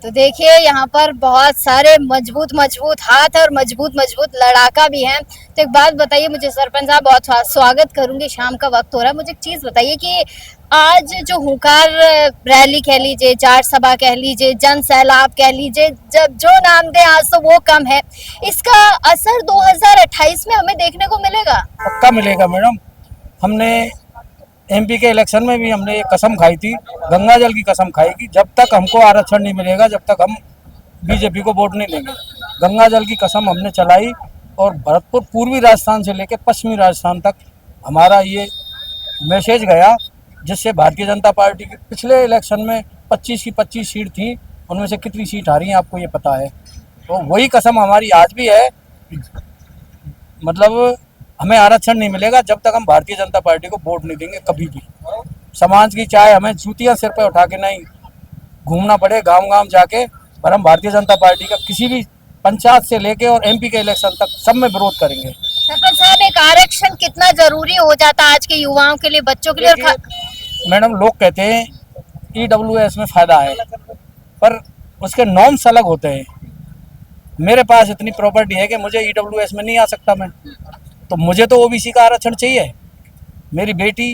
तो देखिए यहाँ पर बहुत सारे मजबूत मजबूत हाथ और मजबूत मजबूत लड़ाका भी हैं। तो एक बात बताइए मुझे सरपंच साहब, बहुत स्वागत करूंगी, शाम का वक्त हो रहा है, मुझे एक चीज बताइए कि आज जो हुंकार रैली कह लीजिए, जाट सभा कह लीजिए, जन सैलाब कह लीजिए, जब जो नाम दे आज तो वो कम है, इसका असर 2028 में हमें देखने को मिलेगा? पक्का मिलेगा मैडम। हमने एमपी के इलेक्शन में भी हमने एक कसम खाई थी, गंगा जल की कसम खाई कि जब तक हमको आरक्षण नहीं मिलेगा जब तक हम बीजेपी को वोट नहीं देंगे। गंगा जल की कसम हमने चलाई और भरतपुर पूर्वी राजस्थान से लेकर पश्चिमी राजस्थान तक हमारा ये मैसेज गया, जिससे भारतीय जनता पार्टी की पिछले इलेक्शन में 25 की 25 सीट थी, उनमें से कितनी सीट हारी हैं आपको ये पता है। तो वही कसम हमारी आज भी है, मतलब हमें आरक्षण नहीं मिलेगा जब तक हम भारतीय जनता पार्टी को वोट नहीं देंगे कभी भी। समाज की चाहे हमें जूतियां सिर पे उठा के नहीं घूमना पड़े गांव गांव जाके, पर हम भारतीय जनता पार्टी का किसी भी पंचायत से लेके और एमपी के इलेक्शन तक सब में विरोध करेंगे। सरपंच साहब, एक आरक्षण कितना जरूरी हो जाता है आज के युवाओं के लिए, बच्चों के लिए? और मैडम, लोग कहते हैं ईडब्ल्यूएस में फायदा है, पर उसके नॉर्म्स अलग होते हैं। मेरे पास इतनी प्रॉपर्टी है कि मुझे ईडब्ल्यूएस में नहीं आ सकता मैं, तो मुझे तो ओबीसी का आरक्षण चाहिए। मेरी बेटी,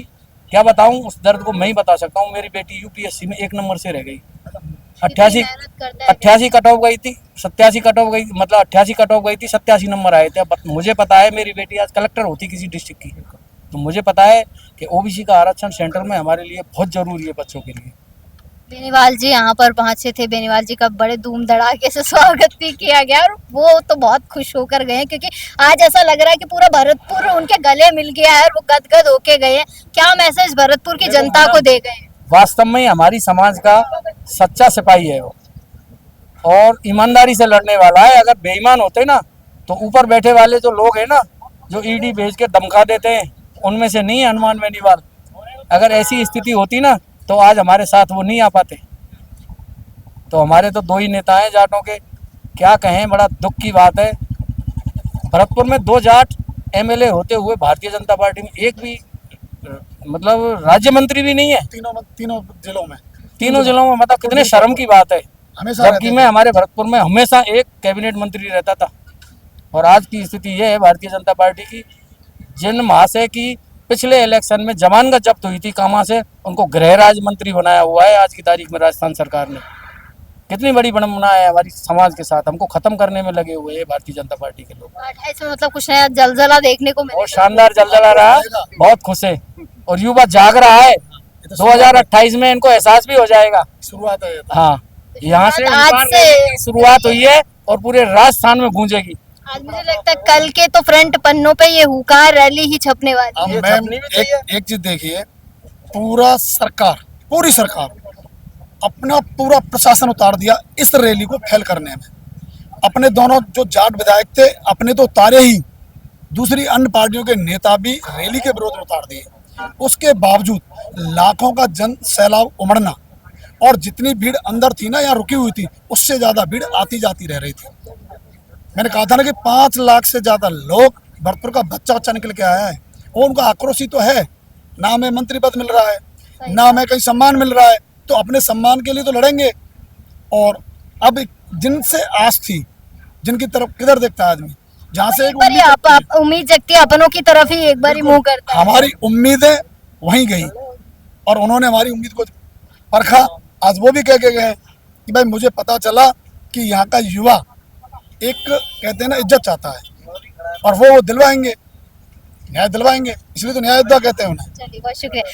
क्या बताऊं उस दर्द को, मैं ही बता सकता हूं। मेरी बेटी यूपीएससी में 1 नंबर से रह गई, 88 कट ऑफ गई थी, 87 कट ऑफ गई, मतलब 88 कट ऑफ गई थी, 87 नंबर आए थे। अब मुझे पता है मेरी बेटी आज कलेक्टर होती किसी डिस्ट्रिक्ट की, तो मुझे पता है कि ओबीसी का आरक्षण सेंटर में हमारे लिए बहुत जरूरी है बच्चों के लिए। बेनीवाल जी यहाँ पर पहुंचे थे, बेनीवाल जी का बड़े धूम धड़ाके से स्वागत भी किया गया और वो तो बहुत खुश होकर गए हैं, क्योंकि आज ऐसा लग रहा है कि पूरा भरतपुर उनके गले मिल गया है और वो गदगद होके गए हैं। क्या मैसेज भरतपुर की जनता को दे गए? वास्तव में हमारी समाज का सच्चा सिपाही है वो, और ईमानदारी से लड़ने वाला है। अगर बेईमान होते ना तो ऊपर बैठे वाले जो लोग हैं ना, जो ईडी भेज के धमका देते हैं, उनमें से नहीं है हनुमान बेनीवाल। अगर ऐसी स्थिति होती ना तो आज हमारे साथ वो नहीं आ पाते। तो हमारे तो 2 ही नेता हैं जाटों के, क्या कहें, बड़ा दुख की बात है। भरतपुर में 2 जाट एमएलए होते हुए भारतीय जनता पार्टी में एक भी मतलब राज्य मंत्री भी नहीं है। तीनों जिलों में मतलब कितने शर्म की बात है। हमेशा जबकि मैं हमारे भरतपुर में हमेशा एक कैबिनेट मंत्री रहता था। और आज की स्थिति ये है भारतीय जनता पार्टी की, जिन महाशय की पिछले इलेक्शन में जमानत जब्त हुई थी कामा से, उनको गृह राज्य मंत्री बनाया हुआ है आज की तारीख में राजस्थान सरकार ने। कितनी बड़ी विडंबना है हमारी समाज के साथ, हमको खत्म करने में लगे हुए हैं भारतीय जनता पार्टी के लोग। 28 में मतलब कुछ नया जलजला देखने को मिला। बहुत शानदार जलजला रहा, बहुत खुश है और युवा जाग रहा है। 2028 में इनको एहसास भी हो जाएगा। शुरुआत है। हाँ, यहाँ से आज से शुरुआत हुई है और पूरे राजस्थान में गूंजेगी। आज मुझे लगता है कल के तो फ्रंट पन्नों पे ये हुंकार रैली ही छपने वाली अब है। मैम एक चीज देखिए, पूरी सरकार अपना पूरा प्रशासन उतार दिया इस रैली को फेल करने में। अपने दोनों जो जाट विधायक थे अपने तो उतारे ही, दूसरी अन्य पार्टियों के नेता भी रैली के विरोध में उतार दिए। उसके बावजूद लाखों का जन सैलाब उमड़ना और जितनी भीड़ अंदर थी ना, यहाँ रुकी हुई थी, उससे ज्यादा भीड़ आती जाती रह रही थी। मैंने कहा था ना कि 5 लाख से ज्यादा लोग, भरतपुर का बच्चा बच्चा निकल के आया है और उनका आक्रोश ही तो है। ना हमें मंत्री पद मिल रहा है, ना हमें कहीं सम्मान मिल रहा है, तो अपने सम्मान के लिए तो लड़ेंगे। और अब जिनसे आस थी, जिनकी तरफ किधर देखता है आदमी, जहाँ से एक उम्मीद जगती है अपनों की तरफ ही एक बार मुंह करता है। हमारी उम्मीदें वहीं गई और उन्होंने हमारी उम्मीद को परखा। आज वो भी कह के गए कि भाई मुझे पता चला कि यहाँ का युवा एक, कहते हैं ना, इज्जत चाहता है और वो दिलवाएंगे, न्याय दिलवाएंगे, इसलिए तो न्याय योद्धा कहते हैं उन्हें। चलिए, बहुत शुक्रिया।